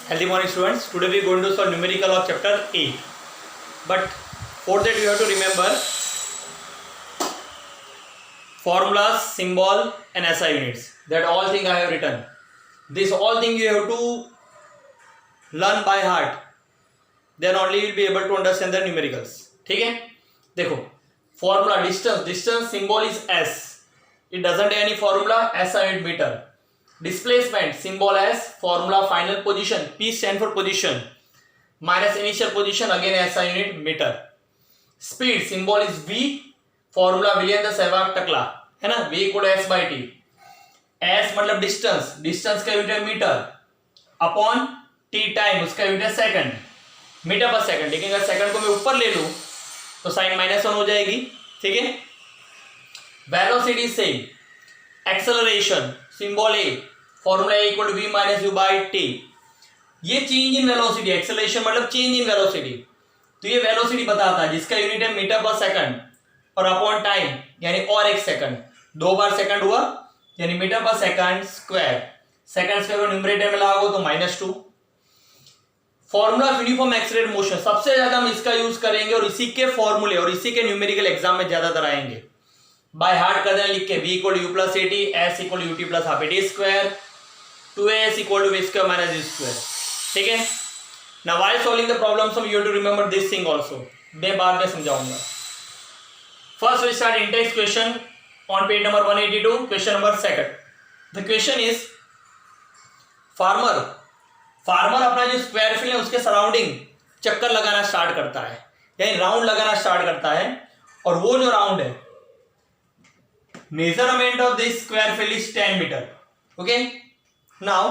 Healthy morning, students. Today we are going to solve numerical of chapter 8. But for that you have to remember formulas, symbol and SI units. That all thing I have written. This all thing you have to learn by heart. Then only you will be able to understand the numericals. ठीक है? देखो formula distance symbol is S. It doesn't have any formula. SI unit meter. Displacement symbol as formula final position. P stand for position minus initial position, again SI unit meter. Speed symbol is V, formula William the Sehwag टकला है ना, V equal S by T. S मतलब distance का unit है metre, upon T time उसका unit है second, metre per second. लेकिन अगर सेकंड को मैं ऊपर ले लूं तो साइन -1 हो जाएगी. ठीक है. Velocity same. Acceleration symbol A, formula A equal V minus you by T. ये चेंज इन वेलोसिटी, एक्सेलरेशन मतलब चेंज इन वेलोसिटी. तो ये वेलोसिटी बताता है जिसका यूनिट है मीटर पर सेकंड और अपॉन टाइम यानी और एक सेकंड. 2 बार सेकंड हुआ यानी metre per second square. Second square को न्यूमरेटर में लगाओ तो -2. Formula of uniform accelerated motion सबसे ज्यादा हम इसका यूज करेंगे और इसी के फॉर्मूले और इसी के न्यूमेरिकल एग्जाम में ज्यादातर आएंगे. बाय हार्ट कर देना लिख के, V equal u plus a t, s equal u t plus half a t square, 2s equal to v square minus v square. ठीक है. Now while solving the problems you have to remember this thing also. मैं बाद में समझाऊंगा. First we start in text question on page number 182. Question number second. The question is farmer अपना जो square field है उसके सराउंडिंग चक्कर लगाना स्टार्ट करता है, यानी राउंड लगाना स्टार्ट करता है. और वो जो राउंड है, measurement of this square field is 10 metre. Okay. Now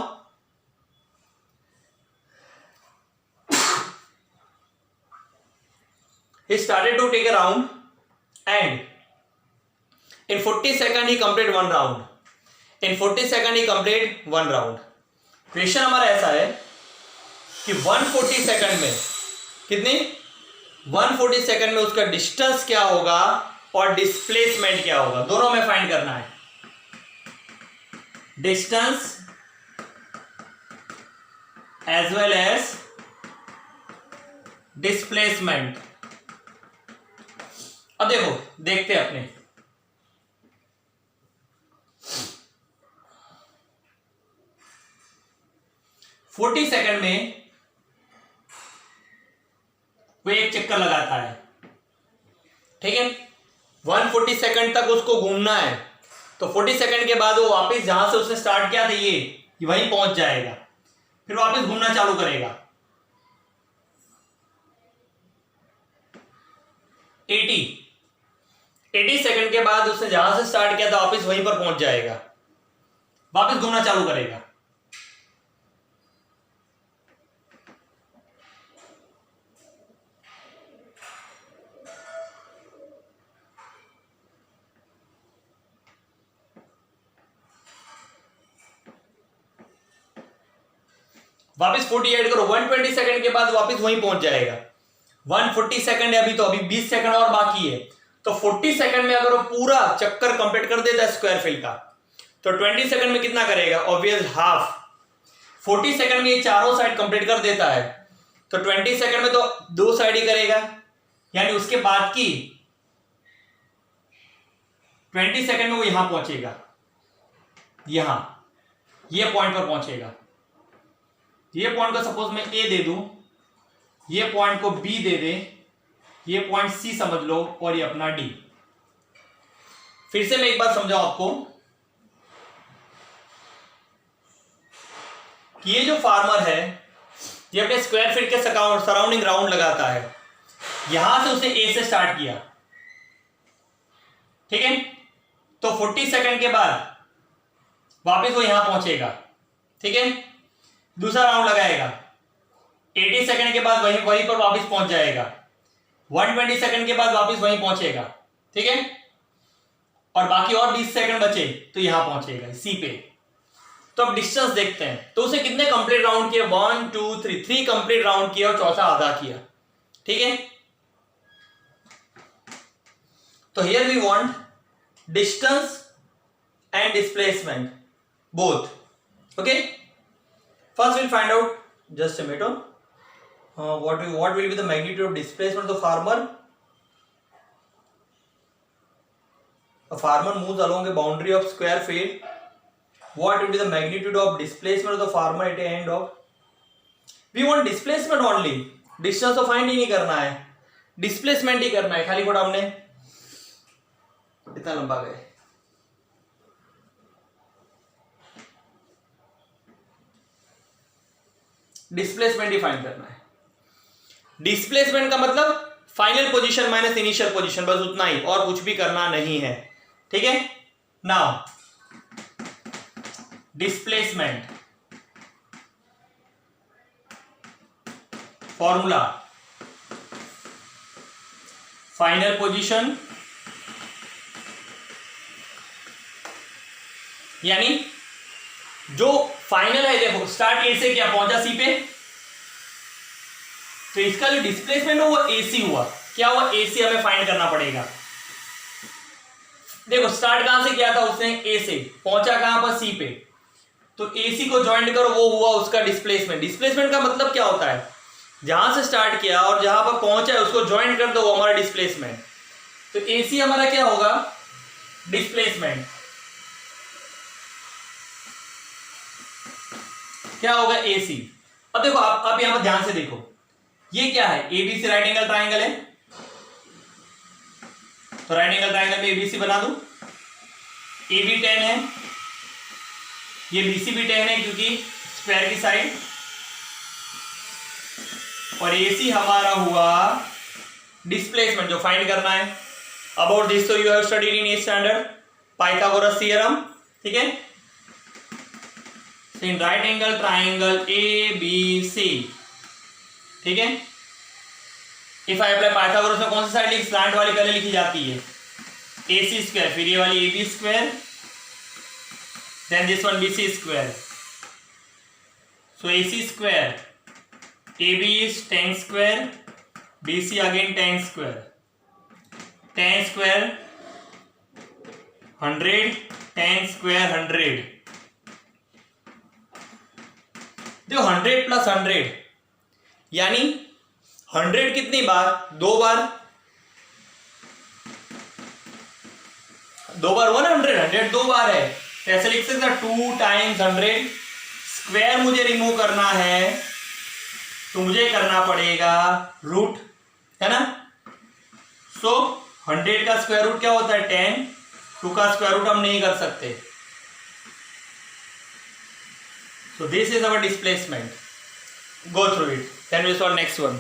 he started to take a round and in 40 seconds he completed one round. In 40 seconds he completed one round. Question हमारा ऐसा है कि 140 सेकंड में कितनी 140 second में उसका distance क्या होगा और डिस्प्लेसमेंट क्या होगा, दोनों में फाइंड करना है. Distance as well as displacement. अब देखते हैं अपने 40 सेकंड में वो एक चक्कर लगाता है. ठीक है. 140 सेकंड तक उसको घूमना है, तो 40 सेकंड के बाद वो वापस जहां से उसने स्टार्ट किया था ये वहीं पहुंच जाएगा, फिर वापस घूमना चालू करेगा. 80 सेकंड के बाद उसने जहां से स्टार्ट किया था वापस वहीं पर पहुंच जाएगा, वापस घूमना चालू करेगा. वापस 40 ऐड करो, 120 सेकंड के बाद वापस वहीं पहुंच जाएगा. 140 सेकंड है अभी, तो अभी 20 सेकंड और बाकी है. तो 40 सेकंड में अगर वो पूरा चक्कर कंप्लीट कर देता है स्क्वायर फील्ड का, तो 20 सेकंड में कितना करेगा, ऑब्वियस हाफ. 40 सेकंड में ये चारों साइड कंप्लीट कर देता है, तो 20 सेकंड में तो 2 साइड ही करेगा, यानी उसके बाद की 20 सेकंड में वो यहां पहुंचेगा, यहां ये पॉइंट पर पहुंचेगा. ये पॉइंट को सपोज मैं ए दे दूं, ये पॉइंट को बी दे दे, ये पॉइंट सी समझ लो और ये अपना डी. फिर से मैं एक बार समझाऊं आपको कि ये जो फार्मर है ये अपने स्क्वायर फील्ड के सराउंडिंग राउंड लगाता है. यहां से उसने ए से स्टार्ट किया. ठीक है. तो 40 सेकंड के बाद वापस वो यहां पहुंचेगा. ठीक है. दूसरा राउंड लगाएगा, 80 सेकंड के बाद वहीं पर वापस पहुंच जाएगा. 120 सेकंड के बाद वापस वहीं पहुंचेगा. ठीक है. और बाकी और 20 सेकंड बचे तो यहां पहुंचेगा सी पे. तो अब डिस्टेंस देखते हैं. तो उसे कितने कंप्लीट राउंड किए, 1 2 3 कंप्लीट राउंड किया और चौथा आधा किया. ठीक है. तो here we want distance and displacement both. Okay. First we'll find out just a minute. What will be the magnitude of displacement of the farmer? A farmer moves along a boundary of square field. What will be the magnitude of displacement of the farmer at the end of? We want displacement only. Distance तो find ही नहीं करना है, displacement ही करना है खाली। खोटा हमने इतना लंबा गए। डिस्प्लेसमेंट ही फाइंड करना है। डिस्प्लेसमेंट का मतलब final position minus initial position, बस उतना ही, और कुछ भी करना नहीं है। ठीक है। Now displacement formula, final position यानी जो फाइनल है, देखो स्टार्ट ए से क्या पहुंचा सी पे, तो इसका जो डिस्प्लेसमेंट हो वो एसी हुआ। क्या हुआ? एसी हमें फाइंड करना पड़ेगा। देखो स्टार्ट कहां से किया था उसने? ए से, पहुंचा कहां पर? सी पे। तो एसी को ज्वाइंट करो, वो हुआ उसका डिस्प्लेसमेंट। डिस्प्लेसमेंट का मतलब क्या होता है? जहां से स्टार्ट किया और जहां पर पहुंचा है उसको ज्वाइंट कर दो, वो हमारा डिस्प्लेसमेंट। तो एसी हमारा क्या होगा? डिस्प्लेसमेंट। क्या होगा? एसी। अब देखो आप यहां पर ध्यान से देखो, ये क्या है? एबीसी राइट एंगल ट्राइंगल है, तो राइट एंगल ट्राइंगल में एबीसी बना दूं। एबी 10 है, ये बीसी भी 10 है क्योंकि स्क्वायर की साइड, और एसी हमारा हुआ डिस्प्लेसमेंट जो फाइंड करना है। अबाउट दिस तो you have studied in 8th standard Pythagoras theorem. ठीक है। In right angle triangle A B C, ठीक है, इफ आई अप्लाई पाइथागोरस में कौन सी साइड लिखी? स्लैंट वाली पहले लिखी जाती है, ए सी स्क्वायर, फिर ये वाली A B square, then this one B C square. So A C square, A B is 10 square, B C again 10 square, 10 square 100, 10 square 100। देखो 100 प्लस 100 यानी 100 कितनी बार? 2 बार। 2 बार हुआ ना 100, 100 2 बार है, तो ऐसे लिख सकते 2 टाइम्स 100। स्क्वायर मुझे रिमूव करना है तो मुझे करना पड़ेगा रूट, है ना। सो 100 का स्क्वायर रूट क्या होता है? 10। 2 का स्क्वायर रूट हम नहीं कर सकते। So this is our displacement. Go through it. Then we solve next one.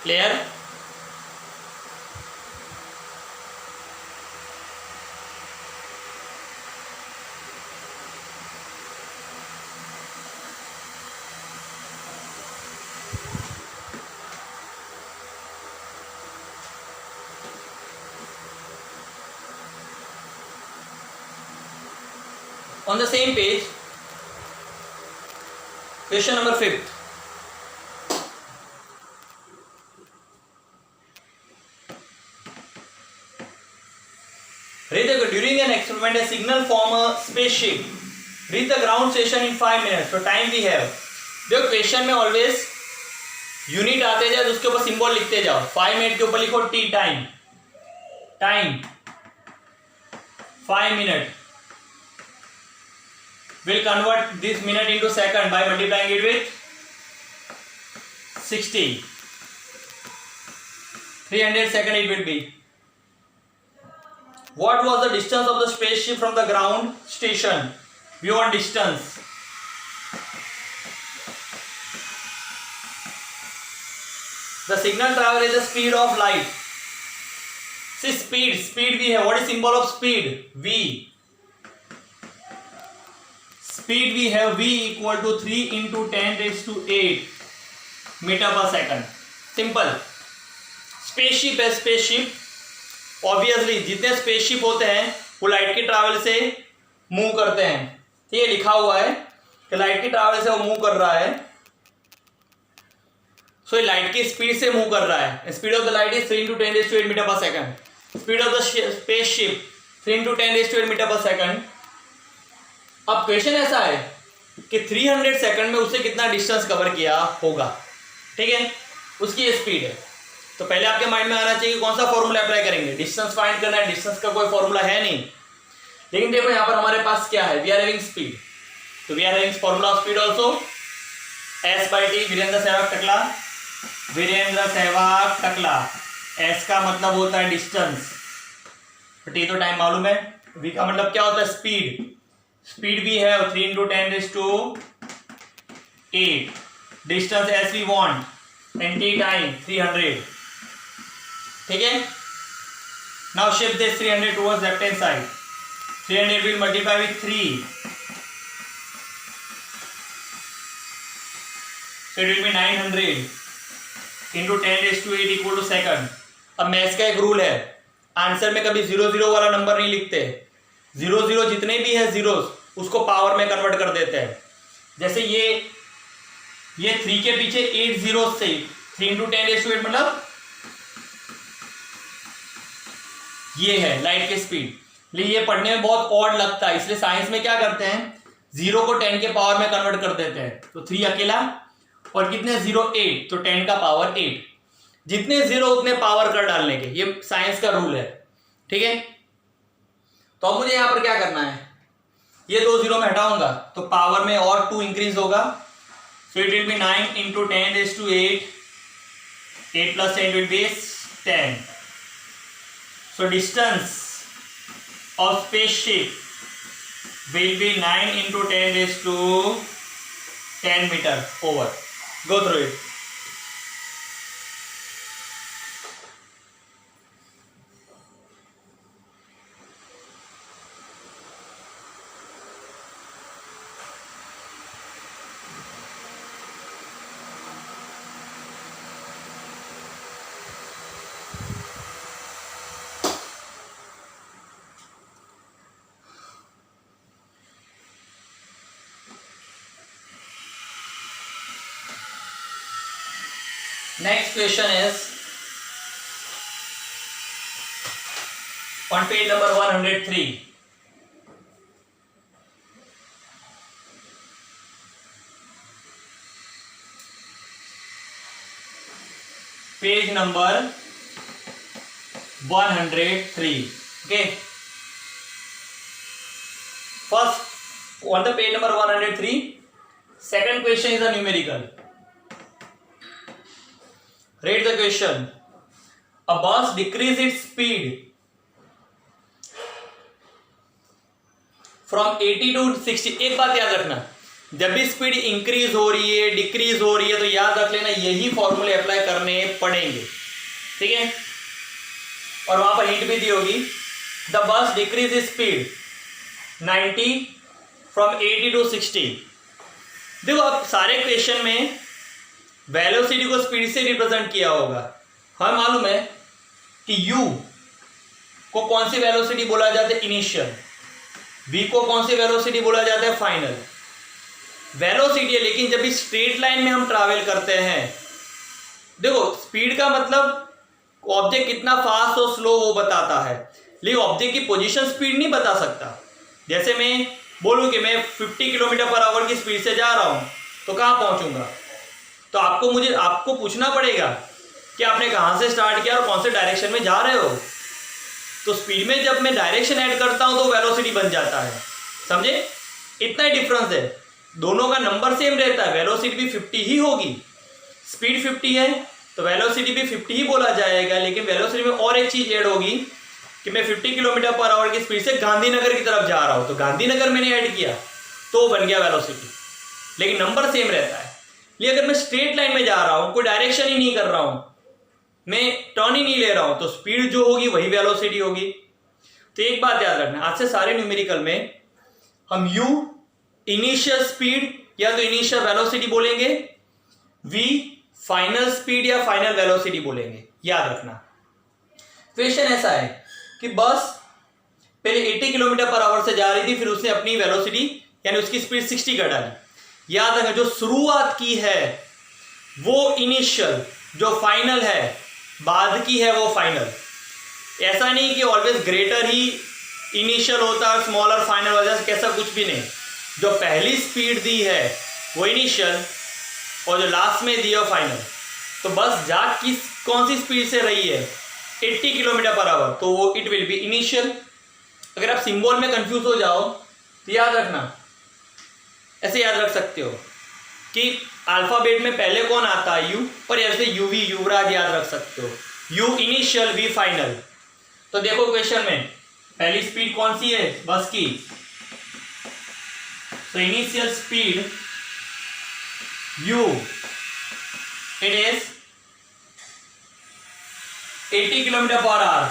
Clear? On the same page, question number 5th. During an experiment, a signal from a spaceship reach the ground station in 5 minutes. So time we have. देखो question में always unit आते जाए तो उसके ऊपर symbol लिखते जाओ। 5 minute के ऊपर लिखो T, time, time 5 minute. Will convert this minute into second by multiplying it with 60. 300 seconds it will be. What was the distance of the spaceship from the ground station? We want distance. The signal travels at the speed of light. See speed we have. What is symbol of speed? V. Speed we have V equal to 3 into 10 raised to 8 meter per second. Simple. Spaceship है spaceship, obviously जितने spaceship होते हैं वो light की travel से move करते हैं। ठीक है, लिखा हुआ है कि लाइट की ट्रैवल से वो मूव कर रहा है। सो लाइट की स्पीड से मूव कर रहा है। Speed of the light is 3 × 10⁸ metre per second. Speed of the spaceship 3 × 10⁸ metre per second. अब क्वेश्चन ऐसा है कि 300 सेकंड में उससे कितना डिस्टेंस कवर किया होगा। ठीक है, उसकी स्पीड है। तो पहले आपके माइंड में आना चाहिए कौन सा फॉर्मूला अप्लाई करेंगे। डिस्टेंस फाइंड करना है, डिस्टेंस का कोई फॉर्मूला है नहीं। लेकिन देखो यहाँ पर हमारे पास क्या है, वी आर हैविंग स्पीड, तो we are having formula of speed also S/T। Virender Sehwag टकला, वीरेंद्र सहवाग टकला। S का मतलब होता है डिस्टेंस, T तो टाइम मालूम है। V का मतलब क्या होता है, स्पीड। स्पीड भी है 3 × 10⁸। Distance S we want and T time 300। ठीक है, now shift this 300 towards left hand side. 300 will multiply with 3, so it will be 900 into 10⁸ equal to second। अब मैथ्स का एक रूल है, आंसर में कभी 0 वाला नंबर नहीं लिखते। 0 जितने भी है जीरोस उसको पावर में कन्वर्ट कर देते हैं। जैसे ये 3 के पीछे 8 जीरोस से 3 × 10⁸ मतलब ये है लाइट की स्पीड। लेकिन ये पढ़ने में बहुत ऑड लगता है, इसलिए साइंस में क्या करते हैं, 0 को 10 के पावर में कन्वर्ट कर देते हैं। तो 3 अकेला और कितने 0 8, तो 10 का पावर 8। जितने 0 उतने पावर कर डालने के, ये साइंस का रूल है। ठीक है, तो अब मुझे यहां पर क्या करना है, ये 2 0 में हटाऊंगा तो पावर में और 2 इंक्रीज होगा। So it will be 9 × 10⁸ 8 + 10 will be 10। So distance of spaceship will be 9 × 10⁸ meter over. Go through it. Next question is on page number 103. Page number 103. Okay. First on the page number 103. Second question is a numerical. Read the question. A bus decreases its speed from 80 to 60। एक बात याद रखना, जब भी speed increase हो रही है decrease हो रही है तो याद रख लेना यही फॉर्मूले अप्लाई करने पड़ेंगे। ठीक है, और वहां पर हिंट भी दी होगी, the bus decrease speed 90 from 80 to 60। देखो अब सारे क्वेश्चन में वेलोसिटी को स्पीड से रिप्रेजेंट किया होगा। हमें मालूम है कि u को कौन सी वेलोसिटी बोला जाता है, इनिशियल। v को कौन सी वेलोसिटी बोला जाता है, फाइनल। वेलोसिटी है, लेकिन जब भी स्ट्रेट लाइन में हम ट्रैवल करते हैं, देखो स्पीड का मतलब ऑब्जेक्ट कितना फास्ट और स्लो वो बताता है, लेकिन ऑब्जेक्ट की पोजीशन स्पीड नहीं बता सकता। जैसे मैं बोलूं कि मैं 50 km/h की स्पीड से जा रहा हूं तो कहां पहुंचूंगा, तो आपको पूछना पड़ेगा कि आपने कहां से स्टार्ट किया और कौन से डायरेक्शन में जा रहे हो। तो स्पीड में जब मैं डायरेक्शन ऐड करता हूं तो वेलोसिटी बन जाता है। समझे, इतना ही डिफरेंस है, दोनों का नंबर सेम रहता है, वेलोसिटी भी 50 ही होगी। स्पीड 50 है तो वेलोसिटी भी 50 ही बोला जाएगा, लेकिन वेलोसिटी में और एक चीज ऐड होगी कि मैं 50 km/h की स्पीड से गांधीनगर की तरफ जा रहा हूं, तो गांधीनगर मैंने ऐड किया तो बन गया वेलोसिटी, लेकिन नंबर सेम रहता है। लेकिन अगर मैं स्ट्रेट लाइन में जा रहा हूं, कोई डायरेक्शन ही नहीं कर रहा हूं, मैं टर्न ही नहीं ले रहा हूं, तो स्पीड जो होगी वही वेलोसिटी होगी। तो एक बात याद रखना, आज से सारे न्यूमेरिकल में हम u इनिशियल स्पीड या तो इनिशियल वेलोसिटी बोलेंगे, v फाइनल स्पीड या फाइनल वेलोसिटी बोलेंगे, याद रखना। क्वेश्चन ऐसा है कि बस पहले 80 किलोमीटर पर आवर से जा रही थी, फिर उसने अपनी वेलोसिटी यानी उसकी स्पीड 60 कर डाली। याद रखना, जो शुरुआत की है वो इनिशियल, जो फाइनल है बाद की है वो फाइनल। ऐसा नहीं कि ऑलवेज ग्रेटर ही इनिशियल होता है, स्मॉलर फाइनल वजह से, कैसा कुछ भी नहीं। जो पहली स्पीड दी है वो इनिशियल और जो लास्ट में दी है फाइनल। तो बस जा कौन सी स्पीड से रही है, 80 किलोमीटर पर आवर, तो वो इट विल बी इनिशियल। अगर आप सिंबल में कंफ्यूज हो जाओ तो याद रखना, ऐसे याद रख सकते हो कि अल्फाबेट में पहले कौन आता है, यू, पर ऐसे यूवी युवराज याद रख सकते हो, यू इनिशियल वी फाइनल। तो देखो क्वेश्चन में पहली स्पीड कौन सी है बस की, तो initial speed u, it is 80 kilometre per hour,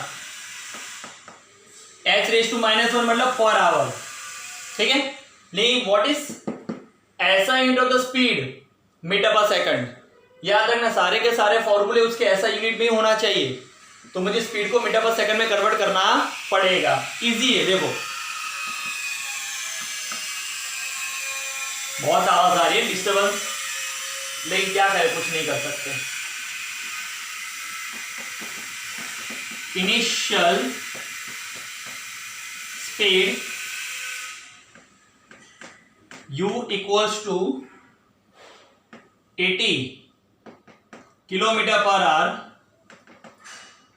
h raise to -1 मतलब पर आवर, ठीक है। लेकिन व्हाट इज ऐसा unit of the speed, metre per second. याद रखना सारे के सारे फॉर्मूले उसके ऐसा यूनिट में होना चाहिए, तो मुझे स्पीड को मीटर पर सेकंड में कन्वर्ट करना पड़ेगा। इजी है, देखो बहुत आवाज आ रही है, डिस्टर्बेंस, लेकिन क्या करें, कुछ नहीं कर सकते। Initial speed u equals to 80 kilometre per hour.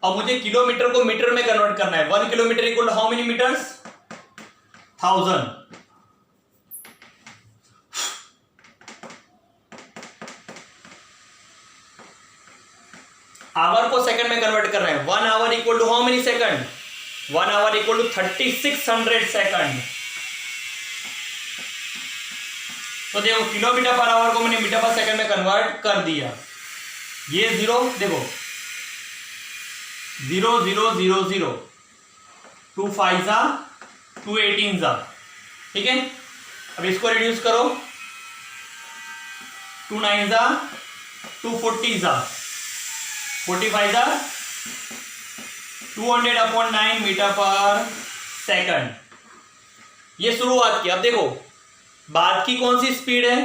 अब मुझे किलोमीटर को मीटर में कन्वर्ट करना है। 1 kilometre equal to how many metres, 1000। Hour को सेकंड में कन्वर्ट कर रहे हैं। 1 hour equal to how many second, 1 hour equal to 3600 second. तो देखो किलोमीटर पर आवर को मैंने मीटर पर सेकंड में कन्वर्ट कर दिया। ये जीरो देखो 0 0 0 0, 2 5 जा 2 18 जा, ठीक है। अब इसको रिड्यूस करो, 2 9 जा 2 40 जा, 45 जा 200/9 मीटर पर सेकंड। ये शुरुआत की। अब देखो बाद की कौन सी स्पीड है,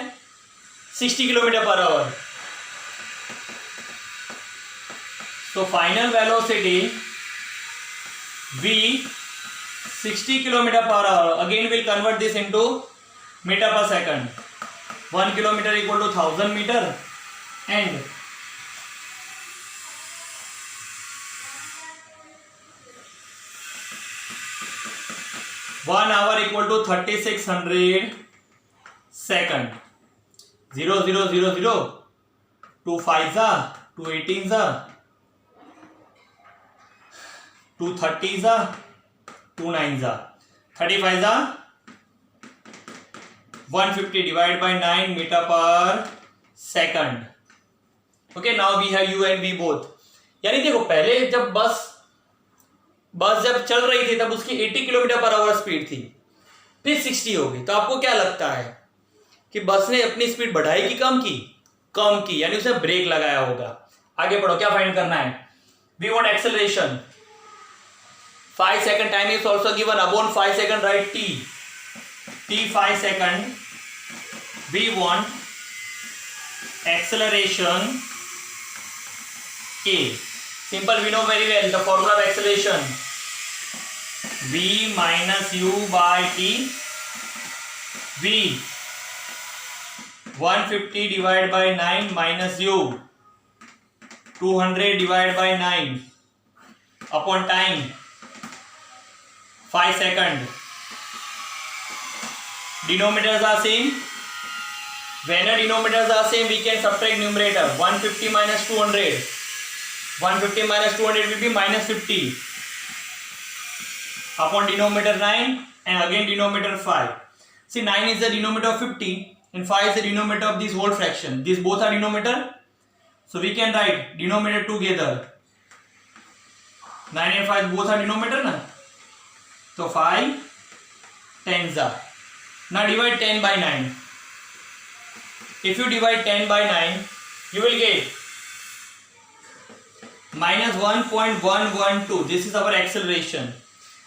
60 किलोमीटर पर आवर। तो final velocity v 60 kilometre per hour. Again will convert this into metre per second. 1 kilometre equal to 1000 metre and one hour equal to 3600 second. 0 0 0 0, 2 5 जा 2 18 जा, 2 30 जा 2 9 जा, 35 जा 150 divide by 9 metre per second. Okay, now we have u and v both. यानी देखो पहले जब बस जब चल रही थी तब उसकी 80 किलोमीटर पर आवर स्पीड थी, फिर 60 हो गई। तो आपको क्या लगता है कि बस ने अपनी स्पीड बढ़ाई कि कम की? कम की, यानी उसने ब्रेक लगाया होगा। आगे बढ़ो, क्या फाइंड करना है? We want acceleration. 5 second time is also given, upon 5 second right t 5 second. We want acceleration a। Simple, we know very well the formula of acceleration, v minus u by t। v 150 divided by 9 minus u 200 divided by 9 upon time 5 second। Denominators are same. When the denominators are same, we can subtract numerator। 150 minus 200, 150 minus 200 will be minus 50 upon denominator 9 and again denominator 5. See, 9 is the denominator of 50 and 5 is the denominator of this whole fraction. These both are denominator, so we can write denominator together। 9 and 5 both are denominator na, so 5 tens are। Now divide 10 by 9। If you divide 10 by 9 you will get -1.112. This is our acceleration.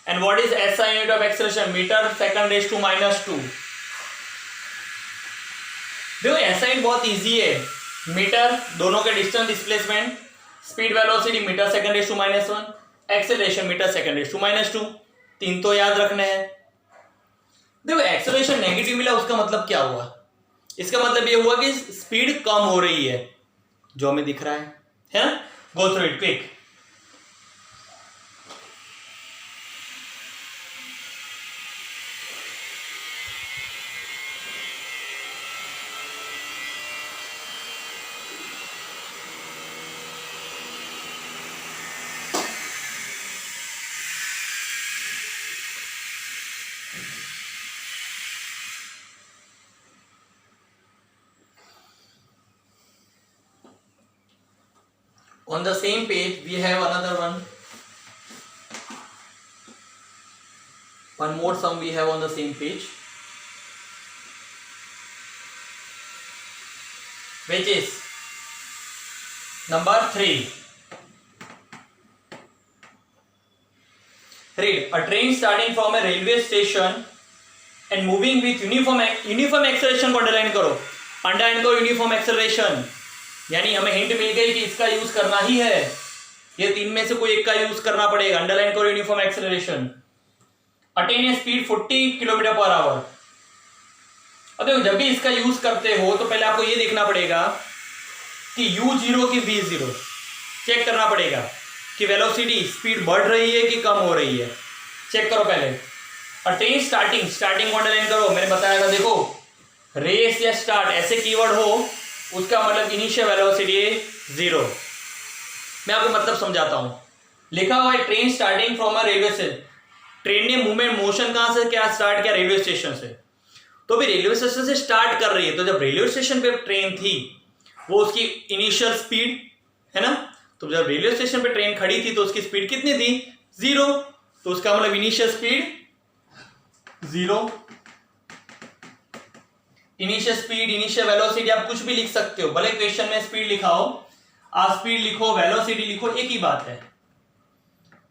And what is SI unit of acceleration? Metre second raise to -2. देखो SI unit बहुत easy है. Metre दोनों के distance, displacement, speed, velocity metre second raise to -1, acceleration metre second raise to -2. 3 तो याद रखने हैं. देखो एक्सेलरेशन नेगेटिव मिला, उसका मतलब क्या हुआ? इसका मतलब ये हुआ कि स्पीड कम हो रही है, जो हमें दिख रहा है ना? Go through it quick. On the same page, we have another one. One more sum we have on the same page, which is number 3. Read. A train starting from a railway station and moving with uniform acceleration को underline करो. Underline करो uniform acceleration. यानी हमें hint मिल गई कि इसका use करना ही है. ये 3 में से कोई एक का यूज करना पड़ेगा. अंडरलाइन करो यूनिफॉर्म एक्सेलरेशन. अटेन ए स्पीड 40 km/h. अब देखो जब भी इसका यूज करते हो तो पहले आपको ये देखना पड़ेगा कि u0 की v0 चेक करना पड़ेगा कि वेलोसिटी, स्पीड बढ़ रही है कि कम हो रही है. चेक करो पहले. अटेन स्टार्टिंग को अंडरलाइन करो. मैंने बताया था, देखो रेस या स्टार्ट ऐसे कीवर्ड हो, उसका मतलब इनिशियल वेलोसिटी 0. मैं आपको मतलब समझाता हूं. लिखा हुआ है train starting from a railway station. Train ने मूवमेंट, मोशन कहां से क्या स्टार्ट किया? रेलवे स्टेशन से. तो भी रेलवे स्टेशन से स्टार्ट कर रही है, तो जब रेलवे स्टेशन पे ट्रेन थी, वो उसकी इनिशियल स्पीड है ना. तो जब रेलवे स्टेशन पे ट्रेन खड़ी थी तो उसकी स्पीड कितनी थी? 0. तो उसका मतलब initial speed 0. Initial speed, initial velocity आप कुछ भी लिख सकते हो. भले क्वेश्चन में स्पीड लिखा हो, आप स्पीड लिखो, वेलोसिटी लिखो, एक ही बात है.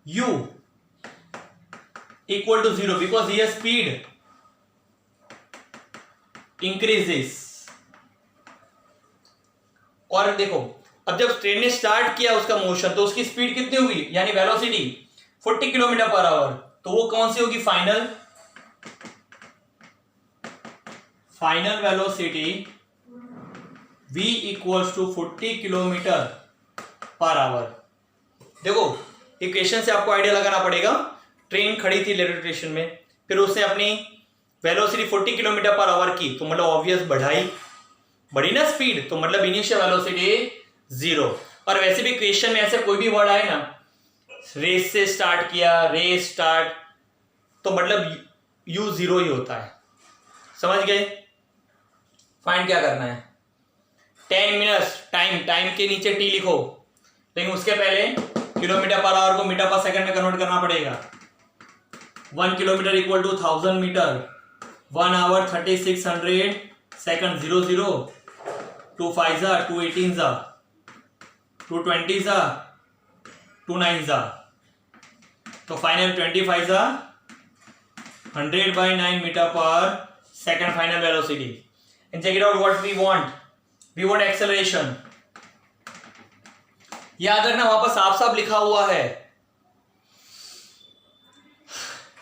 u इक्वल टू 0 बिकॉज ये स्पीड इंक्रीजेस. और देखो अब जब ट्रेन ने स्टार्ट किया उसका मोशन, तो उसकी स्पीड कितनी होगी, यानी वेलोसिटी 40 km/h. तो वो कौन सी होगी? Final velocity v equals to 40 km/h. देखो इक्वेशन से आपको आइडिया लगाना पड़ेगा. ट्रेन खड़ी थी रेलवे स्टेशन में, फिर उसने अपनी वेलोसिटी 40 km/h की, तो मतलब ऑब्वियस बढ़ी ना स्पीड, तो मतलब इनिशियल वेलोसिटी 0. और वैसे भी क्वेश्चन में ऐसे कोई भी वर्ड आए ना, रेस से स्टार्ट किया, रेस स्टार्ट, तो मतलब u0 ही होता है. समझ गए? फाइंड क्या करना है? 10 मिनट्स टाइम के नीचे t लिखो, लेकिन उसके पहले km/h को मीटर/सेकंड में कन्वर्ट करना पड़ेगा. 1 kilometre equal to 1000 metre. 1 hour 3600 second. 00 2 5 2 18 2 20 2 9. तो final 25 100/9 metre per second final velocity. And check it out what we want. We want acceleration. याद रखना वहां पर साफ साफ लिखा हुआ है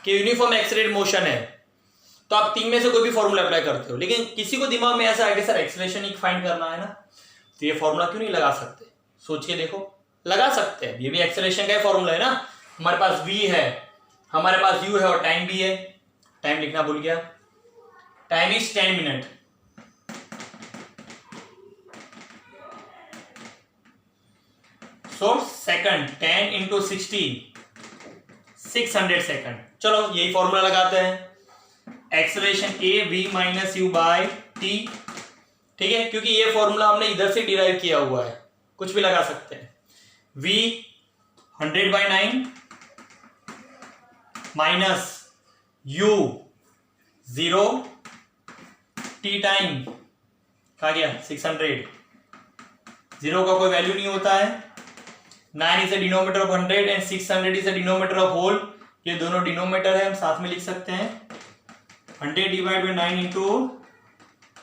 कि यूनिफॉर्म एक्सेलरेटेड मोशन है. तो आप 3 में से कोई भी फॉर्मूला अप्लाई करते हो, लेकिन किसी को दिमाग में ऐसा है कि सर एक्सेलरेशन ही फाइंड करना है ना, तो ये फॉर्मूला क्यों नहीं लगा सकते? सोच के देखो, लगा सकते हैं. ये भी एक्सेलरेशन का फॉर्मूला है ना. हमारे पास v है, हमारे पास u है और टाइम भी है. टाइम लिखना भूल गया. Time is 10 minute. So second 10 into 60 600 second. चलो यही फॉर्मूला लगाते हैं. Acceleration a v minus u by t. ठीक है, क्योंकि ये फॉर्मूला हमने इधर से डिराइव किया हुआ है, कुछ भी लगा सकते हैं. v 100/9 minus u 0 T time कहा गया 600. 0 का कोई वैल्यू नहीं होता है. 9 is the denominator of 100 and 600 is the denominator of whole. ये दोनों डिनोमिनेटर है, हम साथ में लिख सकते हैं 100 डिवाइड बाई 9 इंटू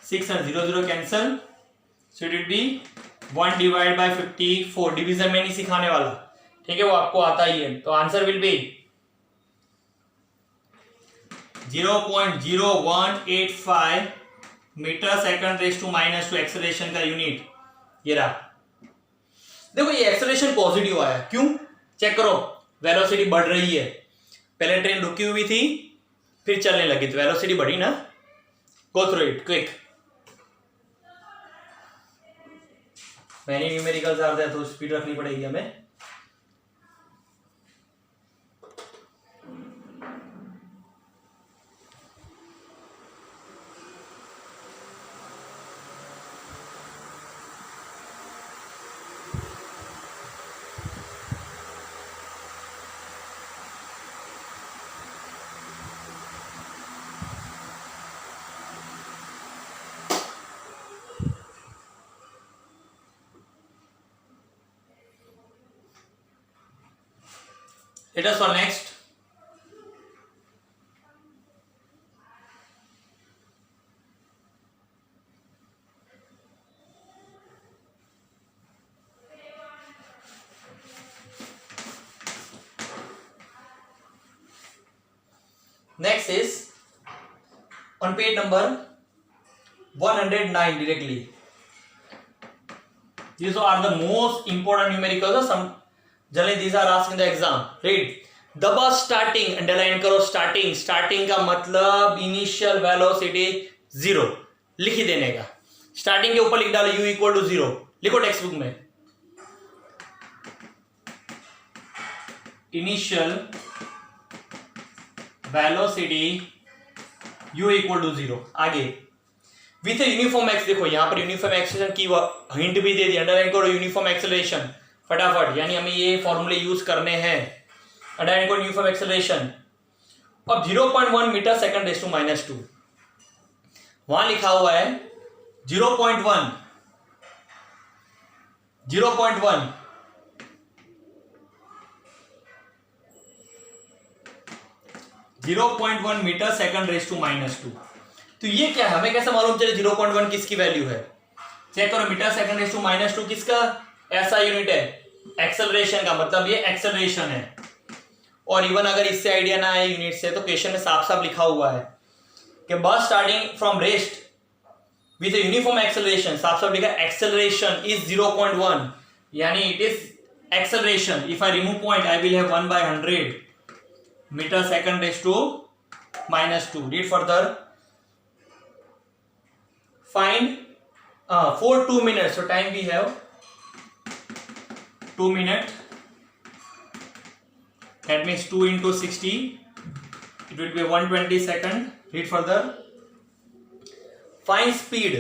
6 और 0 0 cancel, so it will be 1 divide by 54। Division में नहीं सिखाने वाला, ठीक है, वो आपको आता ही है। तो answer will be 0.0185 metre second raise to -2 acceleration का यूनिट ये रहा। देखो ये एक्सेलरेशन पॉजिटिव आया, क्यों? चेक करो, वेलोसिटी बढ़ रही है। पहले ट्रेन रुकी हुई थी, फिर चलने लगी तो वेलोसिटी बढ़ी ना। Go through it quick. Many numericals are there, तो स्पीड रखनी पड़ेगी हमें। Let us for next. Next is on page number 109 directly. These are the most important numericals. Some generally these are asked in the exam. Read. The bus starting, underline करो starting. Starting का मतलब initial velocity 0 लिख ही देने का। Starting के ऊपर लिख डालो u equal to 0, लिखो टेक्स्ट बुक में। Initial velocity u equal to 0। आगे विथ यूनिफॉर्म एक्स, देखो यहाँ पर यूनिफॉर्म एक्सेलरेशन की हिंट भी दे दी, अंडरलाइन करो यूनिफॉर्म एक्सेलरेशन फटाफट, यानी हमें ये फॉर्मूले यूज करने हैं। अंडरलाइन करो यूनिफॉर्म एक्सेलरेशन। अब 0.1 मीटर सेकंड रेज़ टू -2, वहां लिखा हुआ है 0.1 मीटर सेकंड रेज़ टू -2। तो ये क्या है, हमें कैसे मालूम चले 0.1 किसकी वैल्यू है? चेक करो, मीटर सेकंड रेज़ टू -2 किसका ऐसा यूनिट है? एक्सेलरेशन का, मतलब ये एक्सेलरेशन है। और इवन अगर इससे आइडिया ना आए यूनिट से, तो क्वेश्चन में साफ साफ लिखा हुआ है कि bus starting from rest with uniform acceleration, साफ साफ लिखा एक्सेलरेशन इज 0.1, यानी it is acceleration. If I remove point I will have 1/100 metre second raise to -2। Read further. Find for 2 minutes. So time we have 2 minutes. That means 2 into 60. It will be 120 second. Read further. Find speed.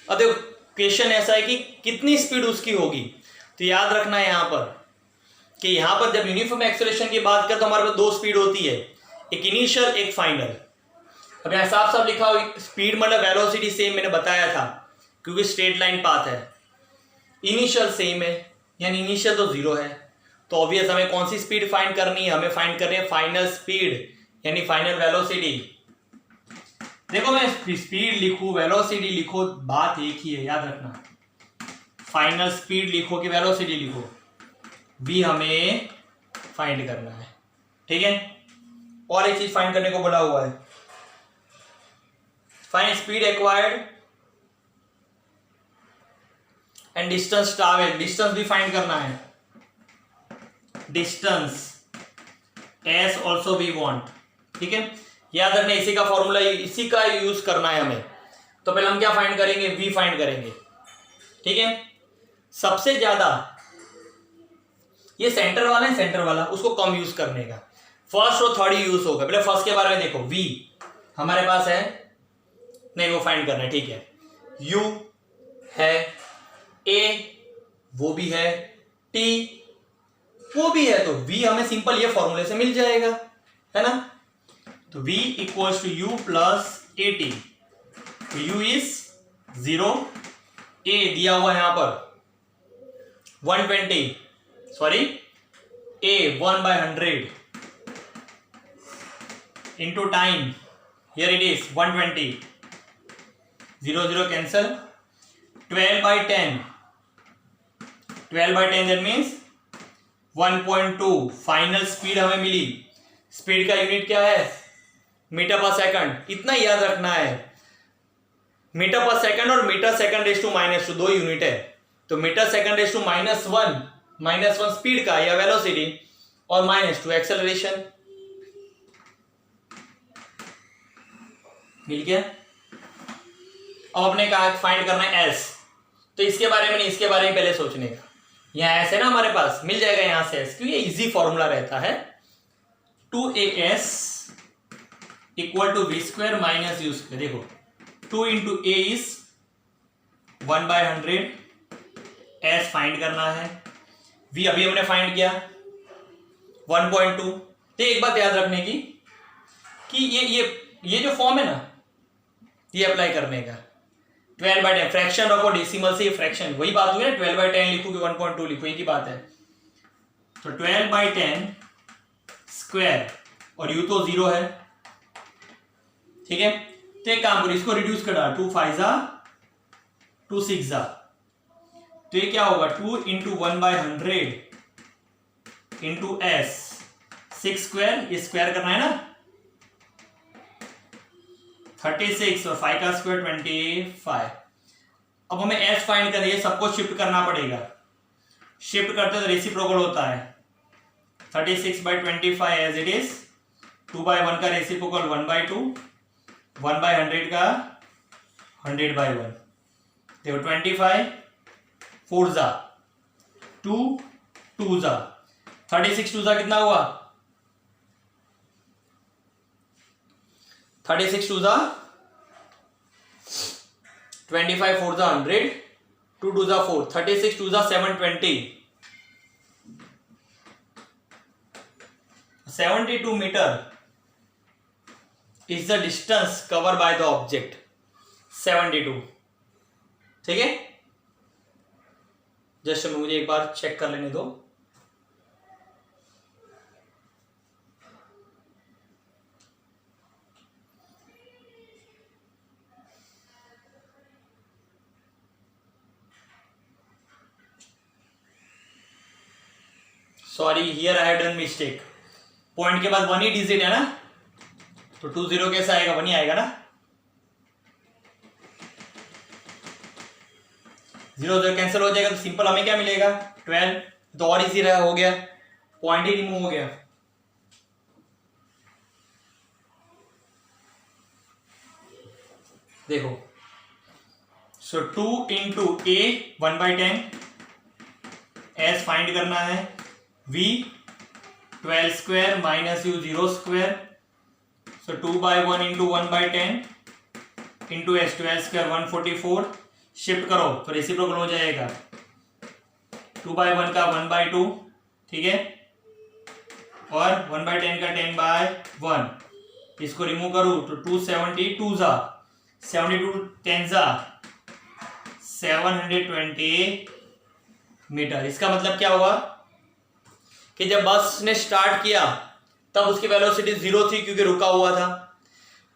अब देखो question ऐसा है कि कितनी speed उसकी होगी, तो याद रखना है यहाँ पर कि यहाँ पर जब यूनिफॉर्म एक्सेलरेशन की बात करें तो हमारे पास 2 स्पीड होती है, एक इनिशियल एक फाइनल। अब यहाँ साफ साफ लिखा हो स्पीड मतलब वेलोसिटी सेम, मैंने बताया था क्योंकि स्ट्रेट लाइन पाथ है। इनिशियल सेम है, यानी इनिशियल तो 0 है, तो ऑब्वियस हमें कौन सी स्पीड फाइंड करनी है? हमें फाइंड करनी है फाइनल स्पीड, यानी फाइनल वेलोसिटी। देखो मैं स्पीड लिखूं वेलोसिटी लिखो, बात एक ही है, याद रखना। फाइनल स्पीड लिखो कि वेलोसिटी लिखो, भी हमें फाइंड करना है, ठीक है। और एक चीज फाइंड करने को बोला हुआ है, find speed acquired and distance travel. Distance भी फाइंड करना है, distance s also we want, ठीक है। याद रखना इसी का फॉर्मूला, इसी का यूज करना है हमें। तो पहले हम क्या फाइंड करेंगे? वी फाइंड करेंगे, ठीक है। सबसे ज्यादा ये सेंटर वाला है, सेंटर वाला उसको कम यूज करने का, फर्स्ट और थर्ड यूज होगा। पहले फर्स्ट के बारे में देखो, वी हमारे पास है नहीं, वो फाइंड करना है, ठीक है। U है, A वो भी है, T वो भी है, तो V हमें सिंपल ये फॉर्मूले से मिल जाएगा, है ना। तो V equals to U plus AT। तो U इज 0, A दिया हुआ है यहां पर 120, sorry, a 1/100 into time, here it is 120, 0 0 cancel, 12/10, 12/10 that means 1.2 final speed हमें मिली। स्पीड का यूनिट क्या है? Metre per second. इतना याद रखना है, मीटर पर सेकंड और मीटर सेकंड रेज़ टू -2 दो यूनिट है। तो metre second raise to -1 speed का या वेलोसिटी और -2 एक्सेलरेशन। मिल गया। अब अपने कहा फाइंड करना है एस, तो इसके बारे में नहीं, इसके बारे में पहले सोचने का। यहाँ एस है ना हमारे पास, मिल जाएगा यहां से एस, क्योंकि ये इजी फॉर्मूला रहता है। 2as equal to v² minus u²। देखो 2 into A is 1/100, S find करना है, v अभी हमने फाइंड किया 1.2। तो एक बात याद रखने की कि ये जो फॉर्म है ना, ये अप्लाई करने का। 12/10 फ्रैक्शन रखो, डेसिमल से फ्रैक्शन, वही बात हुई ना। 12/10 लिखो कि 1.2 लिखो, एक ही बात है। तो 12/10 स्क्वायर, और u तो 0 है, ठीक है। तो एक काम करो, इसको रिड्यूस कर डाल, 2 5 जा 2 6 जा, तो ये क्या होगा 2 इंटू 1/100 इंटू एस 6 स्क्वायर, ये स्क्वायर करना है ना, 36 और 5 का स्क्वायर 25। अब हमें एस फाइंड करना है, सबको शिफ्ट करना पड़ेगा। शिफ्ट करते तो रेसिप्रोकल होता है, 36/25 एज इट इज, 2/1 का रेसिप्रोकल 1/2, 1/100 का 100/1। देखो 25 4 जा 2 2 जा 36 2 जा कितना हुआ, 36 2 जा 25, 4 जा 100, 2 2 जा 4, 36 2 जा 720, 72 metre is the distance cover by the object. 72, ठीक है। जस्ट मुझे एक बार चेक कर लेने दो। Sorry, here I have done mistake. Point के बाद 1 ही डिजिट है ना, तो 2 0 कैसे आएगा, 1 ही आएगा ना। 0 0 कैंसिल हो जाएगा, तो सिंपल हमें क्या मिलेगा 12। तो और इजी रहा, हो गया, पॉइंट ही रिमूव हो गया। देखो, so 2 into A 1/10, S find करना है, v 12 square minus u 0 square, so 2/1 into 1/10 into S 12 square 144। Shift करो तो रेसिप्रोकल हो जाएगा, 2/1 का 1/2, ठीक है, और 1/10 का 10/1। इसको रिमूव करूँ तो 272 जा 72 10 जा 720 मीटर। इसका मतलब क्या हुआ कि जब बस ने स्टार्ट किया तब उसकी वेलोसिटी 0 थी, क्योंकि रुका हुआ था।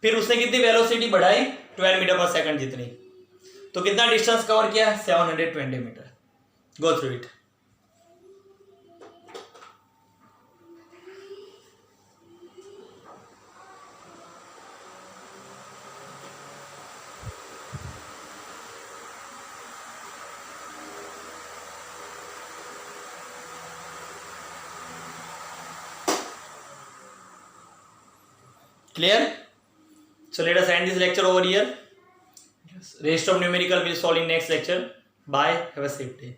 फिर उसने कितनी वेलोसिटी बढ़ाई, 12 मीटर पर सेकंड जितनी। तो कितना डिस्टेंस कवर किया, 720 metre. Go through it. Clear? So let us end this lecture over here. Rest of numerical will solve in next lecture. Bye. Have a safe day.